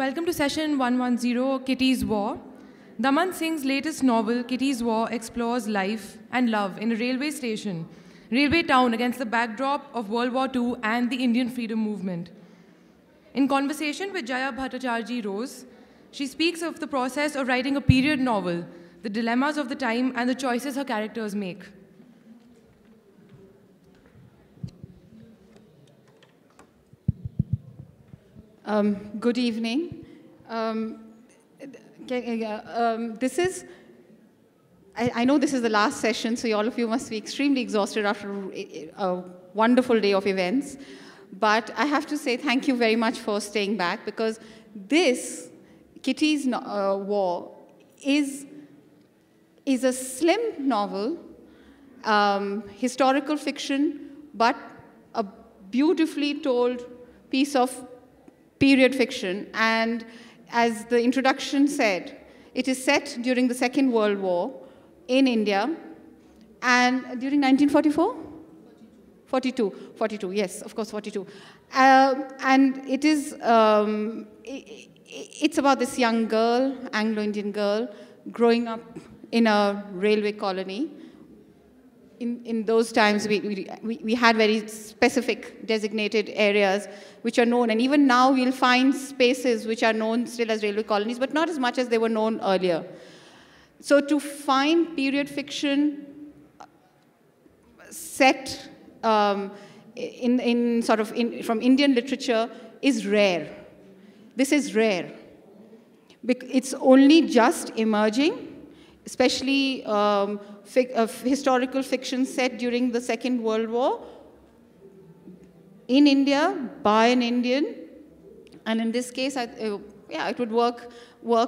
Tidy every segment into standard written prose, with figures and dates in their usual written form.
Welcome to session 110, Kitty's War. Daman Singh's latest novel, Kitty's War, explores life and love in a railway station, railway town against the backdrop of World War II and the Indian freedom movement. In conversation with Jaya Bhattacharji Rose, she speaks of the process of writing a period novel, the dilemmas of the time, and the choices her characters make. Good evening. This is, I know this is the last session, so all of you must be extremely exhausted after a wonderful day of events. But I have to say thank you very much for staying back, because this, Kitty's War, is a slim novel, historical fiction, but a beautifully told piece of period fiction. And as the introduction said, it is set during the Second World War in India, and during 1944? 42, yes, of course, 42. And it is, it's about this young girl, Anglo-Indian girl, growing up in a railway colony. In those times, we had very specific designated areas which are known, and even now we'll find spaces which are known still as railway colonies, but not as much as they were known earlier. So to find period fiction set from Indian literature is rare. This is rare. It's only just emerging, especially historical fiction set during the Second World War in India by an Indian, and in this case, it would work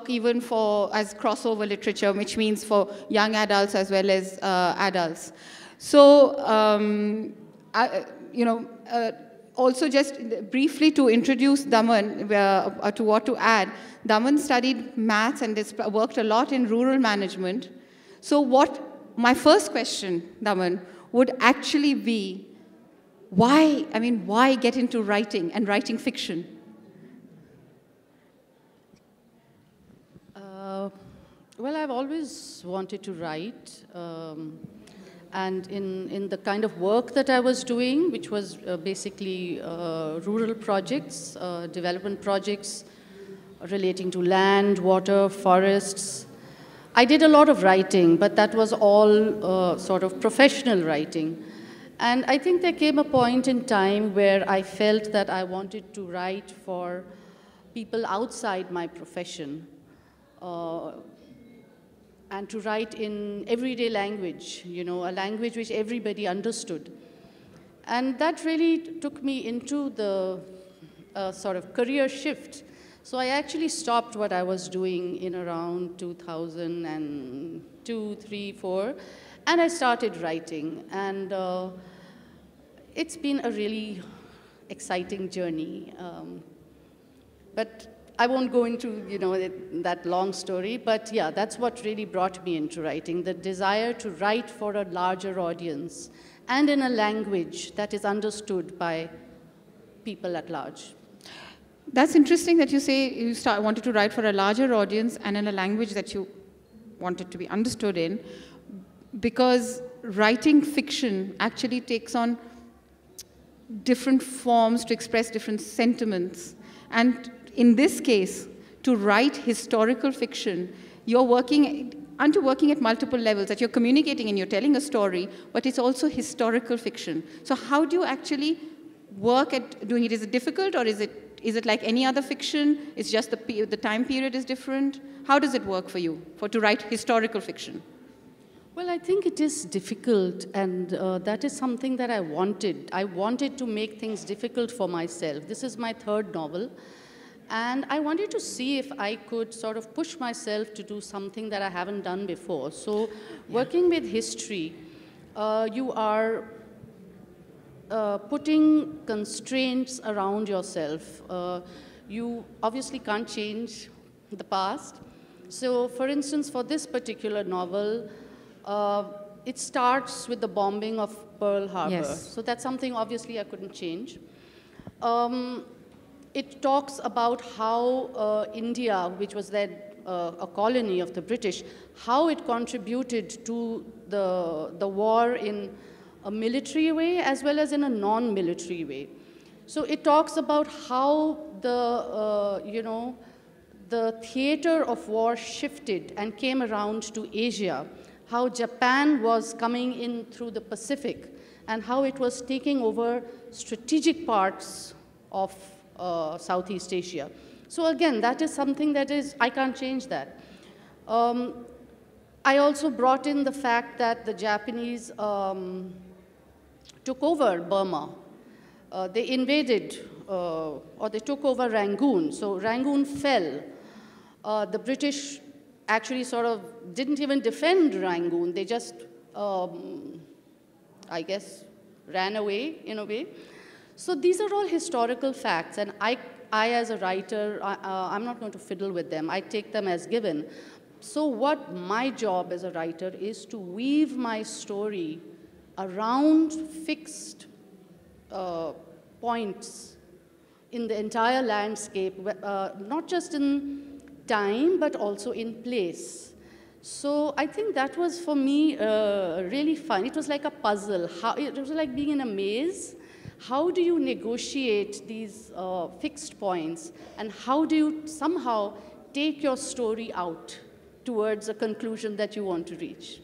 even for as crossover literature, which means for young adults as well as adults. So, also just briefly to introduce Daman, to what to add, Daman studied maths and worked a lot in rural management. So my first question, Daman, would actually be, why get into writing and writing fiction? Well, I've always wanted to write. And in the kind of work that I was doing, which was basically rural projects, development projects relating to land, water, forests, I did a lot of writing, but that was all sort of professional writing. And I think there came a point in time where I felt that I wanted to write for people outside my profession, and to write in everyday language, a language which everybody understood. And that really took me into the sort of career shift. So I actually stopped what I was doing in around 2002, 3, 4, and I started writing. And it's been a really exciting journey. But I won't go into, that long story, but yeah, that's what really brought me into writing, the desire to write for a larger audience and in a language that is understood by people at large. That's interesting that you say you wanted to write for a larger audience and in a language that you wanted to be understood in, because writing fiction actually takes on different forms to express different sentiments. And in this case, to write historical fiction, you're working at multiple levels, that you're communicating and you're telling a story, but it's also historical fiction. So how do you actually work at doing it? Is it difficult, or is it like any other fiction? It's just the time period is different? How does it work for you to write historical fiction? Well, I think it is difficult, and that is something that I wanted. I wanted to make things difficult for myself. This is my third novel. And I wanted to see if I could sort of push myself to do something that I haven't done before. So working with history, you are putting constraints around yourself. You obviously can't change the past. So for instance, for this particular novel, it starts with the bombing of Pearl Harbor. Yes. So that's something obviously I couldn't change. it talks about how India, which was then a colony of the British, how it contributed to the war in a military way as well as in a non-military way. So it talks about how the theater of war shifted and came around to Asia, how Japan was coming in through the Pacific, and how it was taking over strategic parts of Southeast Asia. So again, that is something that is, I can't change that. I also brought in the fact that the Japanese took over Burma. They invaded, or they took over Rangoon. So Rangoon fell. The British actually sort of didn't even defend Rangoon. They just, I guess, ran away in a way. So these are all historical facts, and I as a writer, I'm not going to fiddle with them. I take them as given. So what my job as a writer is to weave my story around fixed points in the entire landscape, not just in time, but also in place. So I think that was, for me, really fun. It was like a puzzle. It was like being in a maze. How do you negotiate these fixed points, and how do you somehow take your story out towards a conclusion that you want to reach?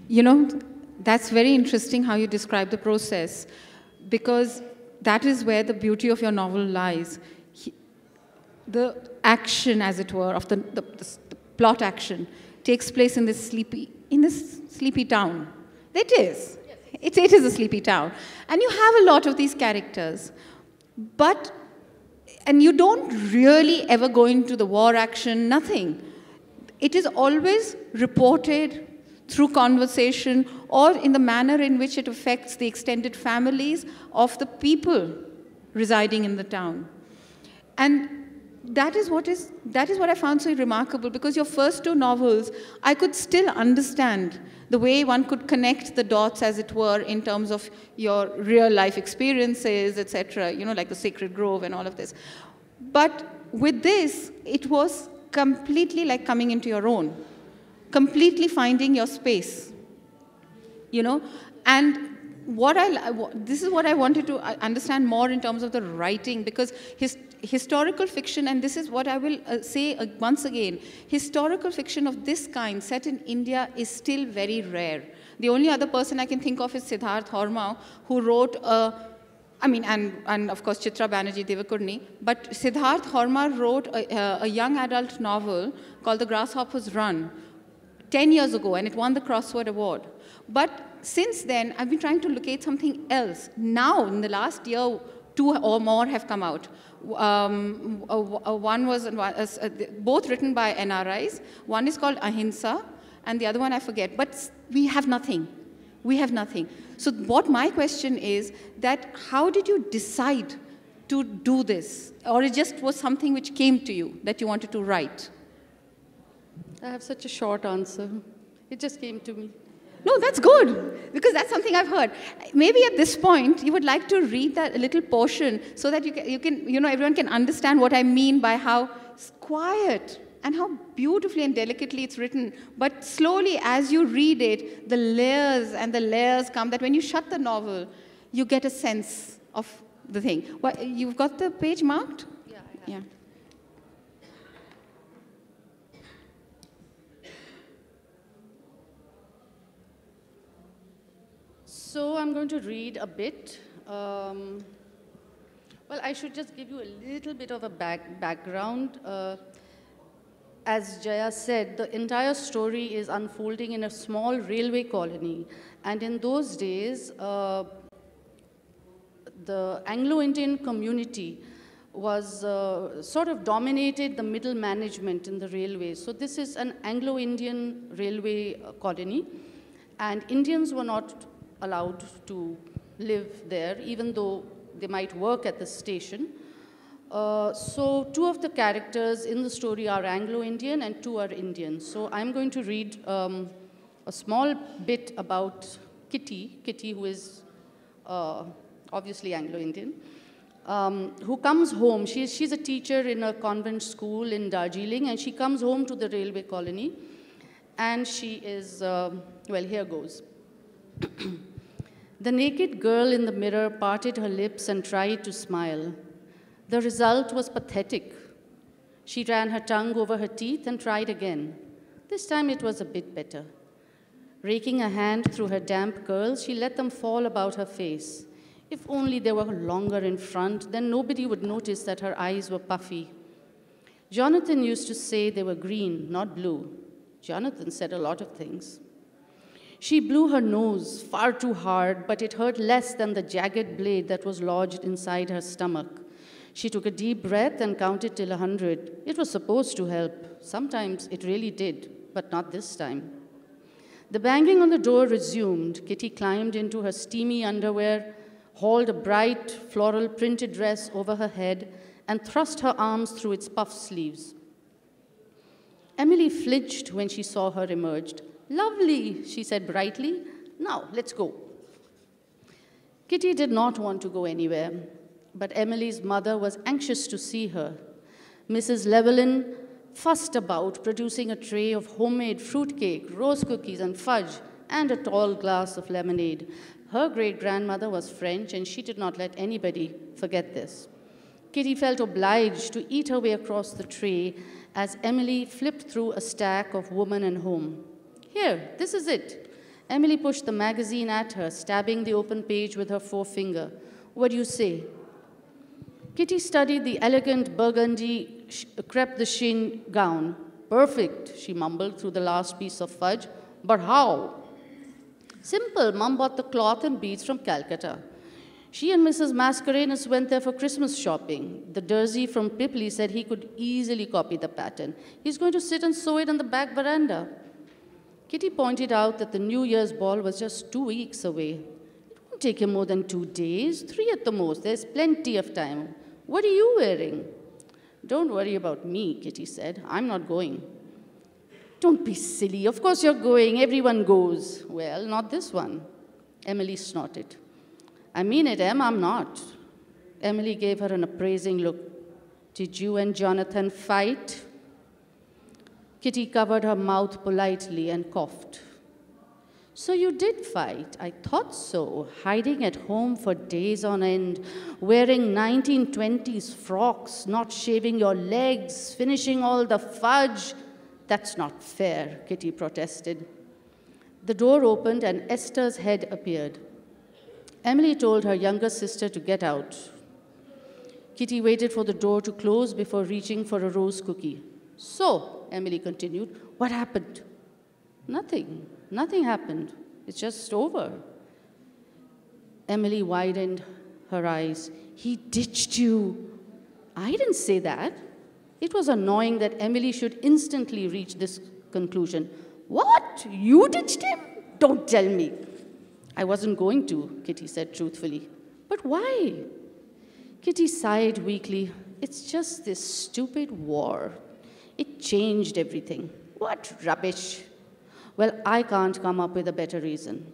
You know, that's very interesting how you describe the process, because that is where the beauty of your novel lies. The action, as it were, of the plot action takes place in this sleepy town. It is. It is a sleepy town. And you have a lot of these characters. And you don't really ever go into the war action, nothing. It is always reported through conversation or in the manner in which it affects the extended families of the people residing in the town. And that is what I found so remarkable, because your first two novels, I could still understand the way one could connect the dots, as it were, in terms of your real life experiences, etc., you know, like the Sacred Grove and all of this. But with this, it was completely like coming into your own, completely finding your space, you know. And this is what I wanted to understand more in terms of the writing, because historical fiction, and this is what I will say once again, historical fiction of this kind set in India is still very rare. The only other person I can think of is Siddharth Horma, who wrote and of course Chitra Banerjee Devakurni, but Siddharth Horma wrote a young adult novel called The Grasshopper's Run 10 years ago, and it won the Crossword Award. But since then, I've been trying to locate something else. Now, in the last year, 2 or more have come out. One was, both written by NRIs. One is called Ahimsa, and the other one I forget. But we have nothing. We have nothing. So what my question is that how did you decide to do this? Or it just was something which came to you that you wanted to write? I have such a short answer. It just came to me. No, that's good, because that's something I've heard. Maybe at this point, you would like to read that little portion so that everyone can understand what I mean by how quiet and how beautifully and delicately it's written. But slowly, as you read it, the layers and the layers come, that when you shut the novel, you get a sense of the thing. What, you've got the page marked? Yeah, I have. Yeah. So I'm going to read a bit. Well, I should just give you a little bit of a background. As Jaya said, the entire story is unfolding in a small railway colony. And in those days, the Anglo-Indian community was sort of dominated the middle management in the railway. So this is an Anglo-Indian railway colony, and Indians were not allowed to live there, even though they might work at the station. So 2 of the characters in the story are Anglo-Indian and 2 are Indian. So I'm going to read a small bit about Kitty, who is obviously Anglo-Indian. who comes home. She's a teacher in a convent school in Darjeeling, and she comes home to the railway colony, and she is, well, here goes. The naked girl in the mirror parted her lips and tried to smile. The result was pathetic. She ran her tongue over her teeth and tried again. This time it was a bit better. Raking a hand through her damp curls, she let them fall about her face. If only they were longer in front, then nobody would notice that her eyes were puffy. Jonathan used to say they were green, not blue. Jonathan said a lot of things. She blew her nose far too hard, but it hurt less than the jagged blade that was lodged inside her stomach. She took a deep breath and counted till 100. It was supposed to help. Sometimes it really did, but not this time. The banging on the door resumed. Kitty climbed into her steamy underwear, hauled a bright floral printed dress over her head, and thrust her arms through its puff sleeves. Emily flinched when she saw her emerged. "Lovely," she said brightly. "Now, let's go." Kitty did not want to go anywhere, but Emily's mother was anxious to see her. Mrs. Llewellyn fussed about, producing a tray of homemade fruitcake, rose cookies, and fudge, and a tall glass of lemonade. Her great-grandmother was French, and she did not let anybody forget this. Kitty felt obliged to eat her way across the tray as Emily flipped through a stack of Woman and Home. "Here, this is it." Emily pushed the magazine at her, stabbing the open page with her forefinger. "What do you say?" Kitty studied the elegant burgundy crêpe de chine gown. "Perfect," she mumbled through the last piece of fudge. "But how?" "Simple. Mum bought the cloth and beads from Calcutta. She and Mrs. Mascarenas went there for Christmas shopping. The Dersey from Pipley said he could easily copy the pattern. He's going to sit and sew it on the back veranda." Kitty pointed out that the New Year's ball was just 2 weeks away. "It won't take him more than 2 days, 3 at the most. There's plenty of time. What are you wearing?" "Don't worry about me," Kitty said. "I'm not going." "Don't be silly. Of course you're going. Everyone goes." "Well, not this one." Emily snorted. "I mean it, Em, I'm not." Emily gave her an appraising look. "Did you and Jonathan fight?" Kitty covered her mouth politely and coughed. "So you did fight. I thought so. Hiding at home for days on end, wearing 1920s frocks, not shaving your legs, finishing all the fudge. That's not fair," Kitty protested. The door opened and Esther's head appeared. Emily told her younger sister to get out. Kitty waited for the door to close before reaching for a rose cookie. "So," Emily continued, "what happened?" "Nothing. Nothing happened. It's just over." Emily widened her eyes. "He ditched you." "I didn't say that." It was annoying that Emily should instantly reach this conclusion. "What? You ditched him? Don't tell me." "I wasn't going to," Kitty said truthfully. "But why?" Kitty sighed weakly. "It's just this stupid war. It changed everything." "What rubbish." "Well, I can't come up with a better reason."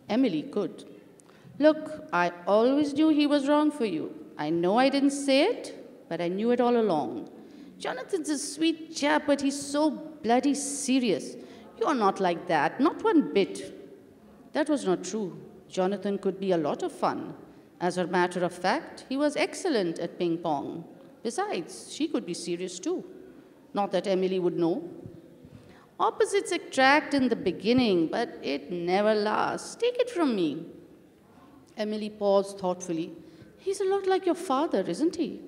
Emily could. "Look, I always knew he was wrong for you. I know I didn't say it, but I knew it all along. Jonathan's a sweet chap, but he's so bloody serious. You're not like that, not one bit." That was not true. Jonathan could be a lot of fun. As a matter of fact, he was excellent at ping pong. Besides, she could be serious too. Not that Emily would know. Opposites attract in the beginning, but it never lasts. Take it from me. Emily paused thoughtfully. "He's a lot like your father, isn't he?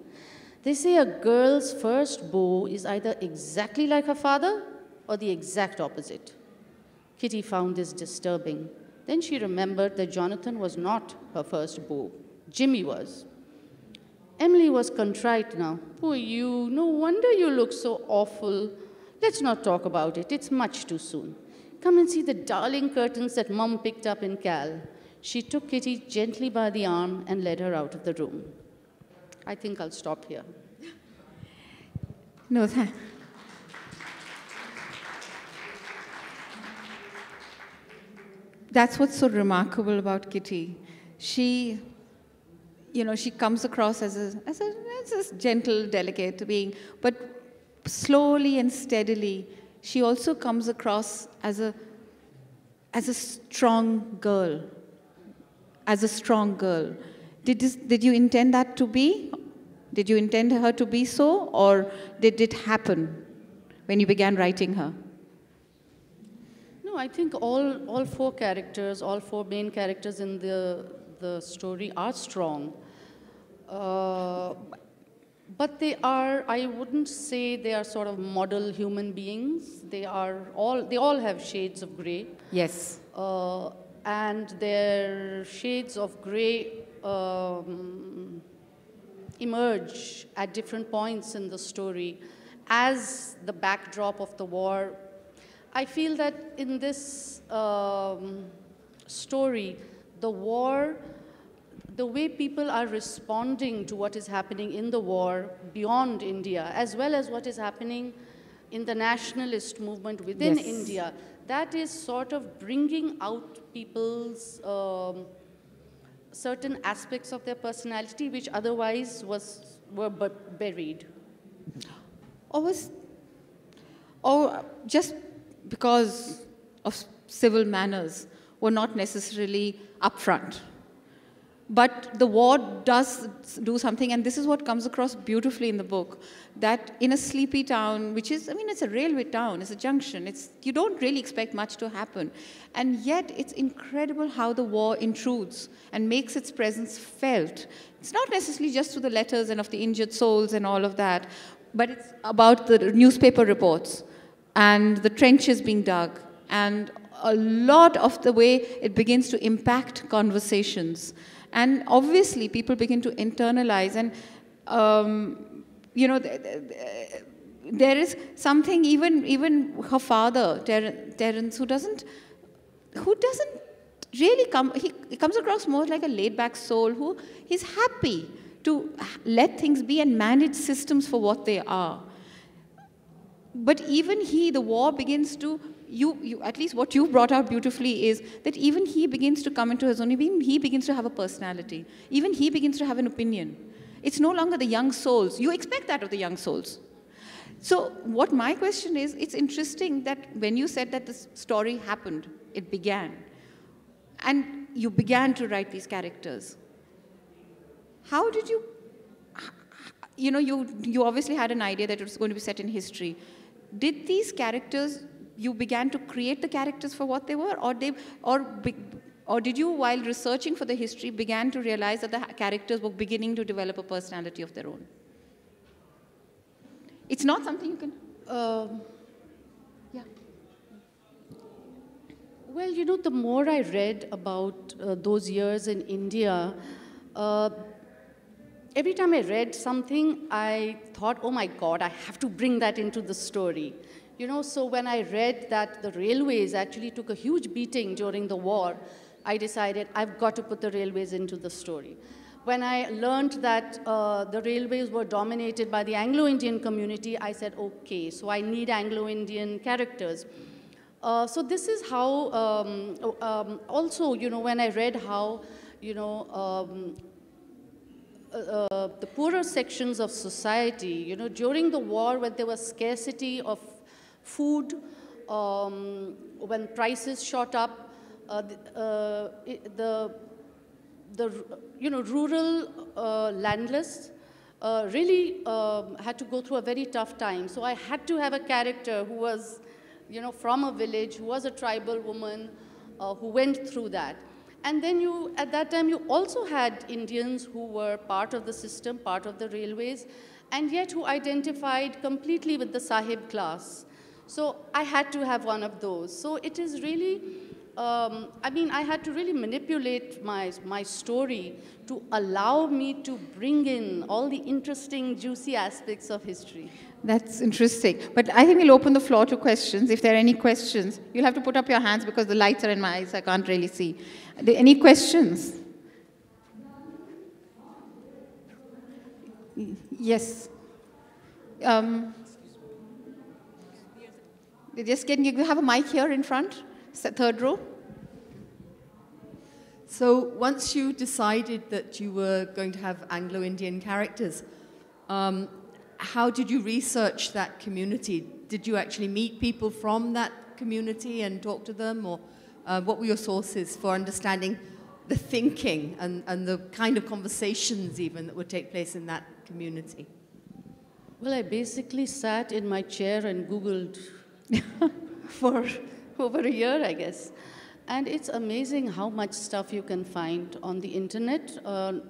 They say a girl's first beau is either exactly like her father or the exact opposite." Kitty found this disturbing. Then she remembered that Jonathan was not her first beau. Jimmy was. Emily was contrite now. "Poor you. No wonder you look so awful. Let's not talk about it. It's much too soon. Come and see the darling curtains that Mum picked up in Cal." She took Kitty gently by the arm and led her out of the room. I think I'll stop here. No, that's what's so remarkable about Kitty. She you know, she comes across as a gentle, delicate being, but slowly and steadily, she also comes across as a strong girl, as a strong girl. Did you intend that to be? Did you intend her to be so, or did it happen when you began writing her? No, I think all four characters, all four main characters in the story are strong. But they are, I wouldn't say they are sort of model human beings. They all have shades of gray. Yes. And their shades of gray emerge at different points in the story as the backdrop of the war. I feel that in this story, the war, the way people are responding to what is happening in the war beyond India, as well as what is happening in the nationalist movement within Yes. India, that is sort of bringing out people's certain aspects of their personality which otherwise were buried. Or just because of civil manners were not necessarily upfront. But the war does do something, and this is what comes across beautifully in the book, that in a sleepy town, which is, I mean, it's a railway town, it's a junction, you don't really expect much to happen. And yet, it's incredible how the war intrudes and makes its presence felt. It's not necessarily just through the letters and of the injured souls and all of that, but it's about the newspaper reports and the trenches being dug, and a lot of the way it begins to impact conversations. And obviously, people begin to internalize, and you know, there is something. Even her father, Terence, who doesn't really come. He comes across more like a laid-back soul who is happy to let things be and manage systems for what they are. But even the war begins to. At least what you brought out beautifully is that even he begins to come into his own, even he begins to have a personality, even he begins to have an opinion. It's no longer the young souls. You expect that of the young souls. So what my question is, it's interesting that when you said that this story happened, it began, and you began to write these characters. How did you, you know, you obviously had an idea that it was going to be set in history. Did these characters, you began to create the characters for what they were, or did you, while researching for the history, began to realize that the characters were beginning to develop a personality of their own? It's not something you can... Yeah. Well, you know, the more I read about those years in India, every time I read something, I thought, oh my God, I have to bring that into the story. You know, so when I read that the railways actually took a huge beating during the war, I decided I've got to put the railways into the story. When I learned that the railways were dominated by the Anglo-Indian community, I said, okay, so I need Anglo-Indian characters. So this is how, also, you know, when I read how, you know, the poorer sections of society, you know, during the war when there was scarcity of food, when prices shot up, the you know, rural landless really had to go through a very tough time. So I had to have a character who was, you know, from a village, who was a tribal woman, who went through that. And then at that time, you also had Indians who were part of the system, part of the railways, and yet who identified completely with the Sahib class. So I had to have one of those. So it is really, I mean, I had to really manipulate my story to allow me to bring in all the interesting, juicy aspects of history. That's interesting. But I think we'll open the floor to questions. If there are any questions, you'll have to put up your hands because the lights are in my eyes. I can't really see. Are there any questions? Yes. Can you have a mic here in front? Third row. So once you decided that you were going to have Anglo-Indian characters, how did you research that community? Did you actually meet people from that community and talk to them? Or what were your sources for understanding the thinking and the kind of conversations even that would take place in that community? Well, I basically sat in my chair and Googled for over a year, I guess. And it's amazing how much stuff you can find on the internet. A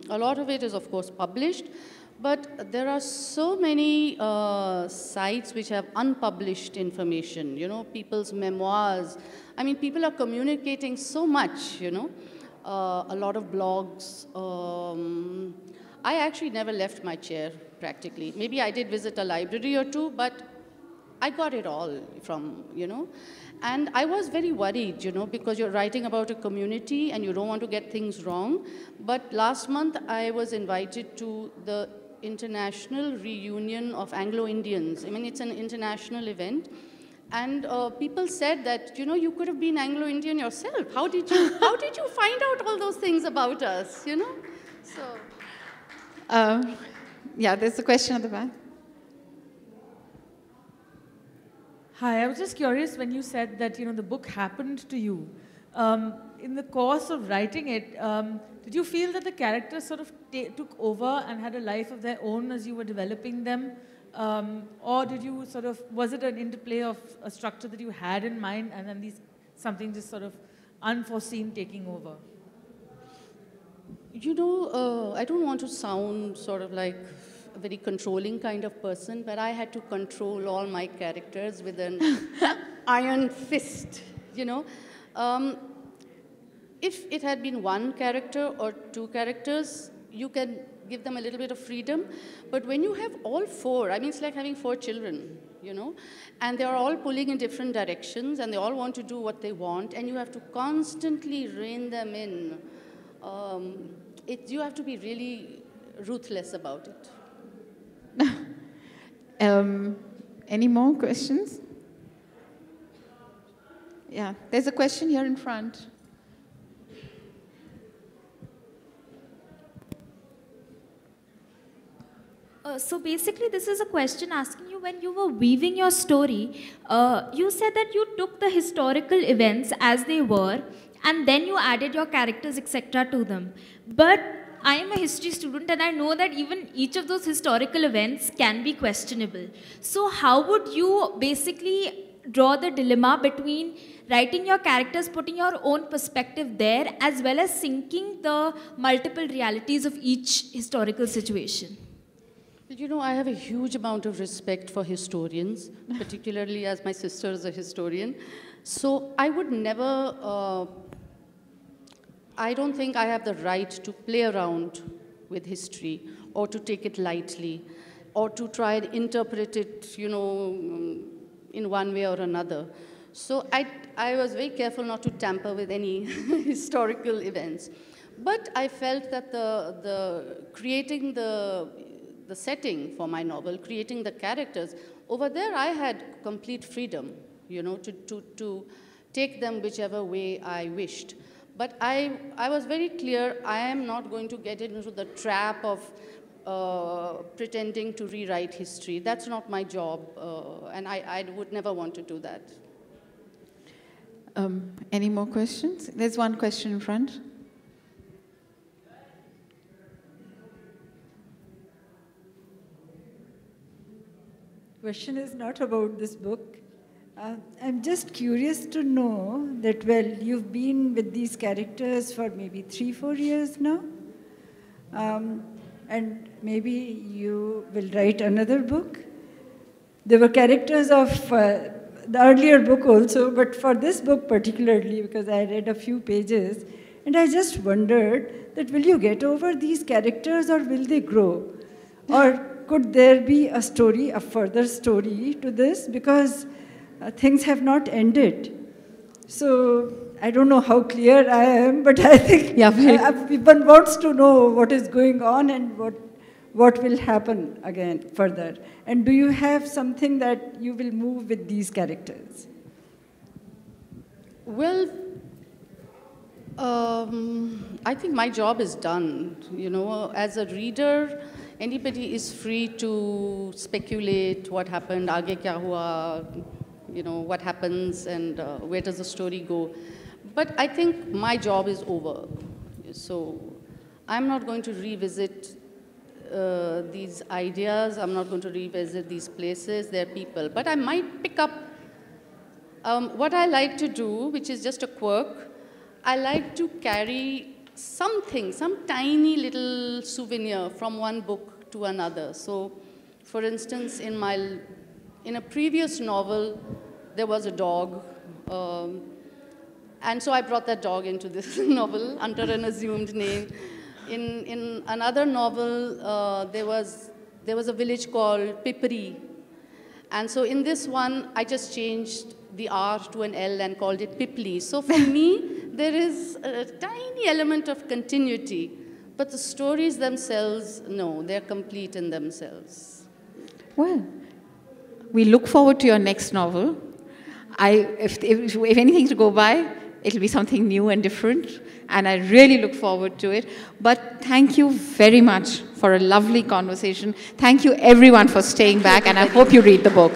lot of it is, of course, published, but there are so many sites which have unpublished information, you know, people's memoirs. I mean, people are communicating so much, you know, a lot of blogs. I actually never left my chair, practically. Maybe I did visit a library or two, but I got it all from, you know. And I was very worried, you know, because you're writing about a community and you don't want to get things wrong. But last month, I was invited to the International Reunion of Anglo-Indians. I mean, it's an international event. And people said that, you know, you could have been Anglo-Indian yourself. How did you find out all those things about us, you know? So. Yeah, there's a question at the back. Hi, I was just curious when you said that, you know, the book happened to you. In the course of writing it, did you feel that the characters sort of took over and had a life of their own as you were developing them? Or did you sort of, was it an interplay of a structure that you had in mind and then something just sort of unforeseen taking over? You know, I don't want to sound sort of like a very controlling kind of person, but I had to control all my characters with an iron fist, you know. If it had been one character or two characters, you can give them a little bit of freedom. But when you have all four, I mean, it's like having 4 children, you know, and they are all pulling in different directions and they all want to do what they want, and you have to constantly rein them in. You have to be really ruthless about it. Any more questions? Yeah, there's a question here in front. So basically, this is a question asking you, when you were weaving your story, you said that you took the historical events as they were, and then you added your characters, etc. to them. But I am a history student, and I know that even each of those historical events can be questionable. So how would you basically draw the dilemma between writing your characters, putting your own perspective there, as well as syncing the multiple realities of each historical situation? You know, I have a huge amount of respect for historians, particularly as my sister is a historian. So I would never, I don't think I have the right to play around with history or to take it lightly or to try and interpret it, you know, in one way or another. So I was very careful not to tamper with any historical events. But I felt that creating the setting for my novel, creating the characters, over there I had complete freedom, you know, to take them whichever way I wished. But I was very clear, I am not going to get into the trap of pretending to rewrite history. That's not my job, and I would never want to do that. Any more questions? There's one question in front. Question is not about this book. I'm just curious to know that, well, you've been with these characters for maybe 3-4 years now, and maybe you will write another book. There were characters of the earlier book also, but for this book particularly, because I read a few pages, and I just wondered that will you get over these characters or will they grow? Or could there be a story, a further story to this? Because things have not ended. So I don't know how clear I am, but I think one wants to know what is going on and what will happen again further. And do you have something that you will move with these characters? Well, I think my job is done. You know, as a reader, anybody is free to speculate what happened, aage kya hua, you know, what happens and where does the story go. But I think my job is over. So I'm not going to revisit these ideas. I'm not going to revisit these places, their people. But I might pick up what I like to do, which is just a quirk. I like to carry something, some tiny little souvenir from one book to another. So, for instance, in a previous novel, there was a dog. And so I brought that dog into this novel under an assumed name. In another novel, there was a village called Pipri. And so in this one, I just changed the R to an L and called it Pipli. So for me, there is a tiny element of continuity, but the stories themselves, no, they're complete in themselves. Well, we look forward to your next novel. If anything to go by, it'll be something new and different, and I really look forward to it. But thank you very much for a lovely conversation. Thank you, everyone, for staying back, and I hope you read the book.